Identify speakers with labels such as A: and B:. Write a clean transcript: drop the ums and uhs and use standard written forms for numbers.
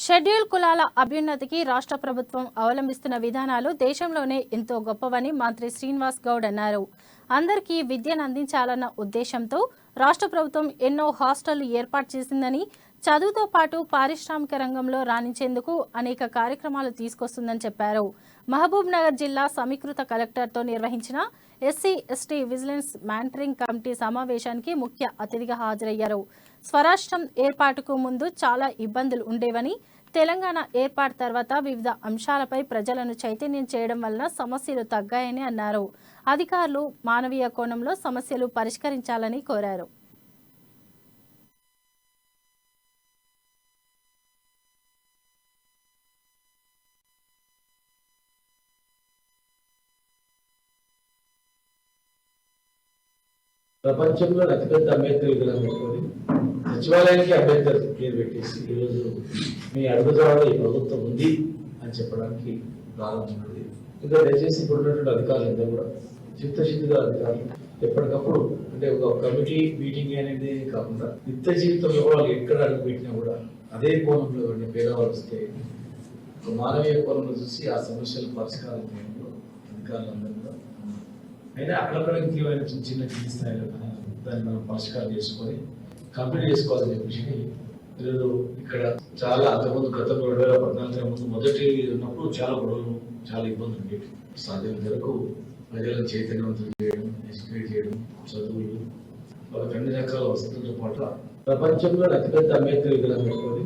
A: Schedule కులాల అభ్యున్నతికి రాష్ట్ర ప్రభుత్వం అవలంబిస్తున్న విధానాలు దేశంలోనే ఎంతో గొప్పవని మంత్రి శ్రీనివాస్ గౌడ్ అన్నారు. అందరికీ విద్యను అందించాలన్న ఉద్దేశంతో రాష్ట్ర ప్రభుత్వం ఎన్నో హాస్టళ్లు ఏర్పాటు చేసిందని, చదువుతో పాటు పారిశ్రామిక రంగంలో రాణించేందుకు అనేక కార్యక్రమాలు తీసుకొస్తుందని చెప్పారు. మహబూబ్ నగర్ జిల్లా సమీకృత కలెక్టర్తో నిర్వహించిన SC ST vigilance monitoring committee సమావేశానికి ముఖ్య అతిథిగా హాజరయ్యారు. స్వరాష్ట్రం ఏర్పాటుకు ముందు చాలా ఇబ్బందులు ఉండేవని, తెలంగాణ ఏర్పాటు తర్వాత వివిధ అంశాలపై ప్రజలను చైతన్యం చేయడం వలన సమస్యలు తగ్గాయని అన్నారు. అధికారులు మానవీయ కోణంలో సమస్యలు పరిష్కరించాలని కోరారు.
B: ప్రపంచంలో అతిపెద్ద అంబేద్కర్ విగ్రహం పెట్టుకొని సచివాలయానికి అంబేద్కర్ పేరు పెట్టేసి ఈరోజు మీ అడుగుజాడలో ఈ ప్రభుత్వం ఉంది అని చెప్పడానికి ప్రారంభమైంది. ఇంకా దయచేసి ఇప్పుడు ఉన్నటువంటి అధికారులందరూ కూడా చిత్తశుద్ధిగా అధికారులు ఎప్పటికప్పుడు అంటే ఒక కమిటీ మీటింగ్ అనేది కాకుండా నిత్య జీవితంలో వాళ్ళు ఎక్కడ అడుగు పెట్టినా కూడా అదే కోణంలో పేదవాళ్ళు వస్తే ఒక మానవీయ కోణంలో చూసి ఆ సమస్యల పరిష్కారం చేయడంలో అధికారులందరూ కూడా అయినా అక్కడక్కడ ఇంకేమైనా చిన్న చిన్న కింది స్థాయిలో దాన్ని మనం పరిష్కారం చేసుకొని కంప్లీట్ చేసుకోవాలని చెప్పేసి ఈరోజు ఇక్కడ చాలా అంతకుముందు గతంలో 2014 ముందు మొదటి ఉన్నప్పుడు చాలా గొడవలు చాలా ఇబ్బందులు ఉండేవి. సాధ్యం వరకు ప్రజలను చైతన్యవంతులు చేయడం, ఎడ్యుకేట్ చేయడం, చదువులు వాళ్ళకి అన్ని రకాల వసతులతో పాటు ప్రపంచంలో అతిపెద్ద అంబేద్కర్ విగ్రహం పెట్టుకొని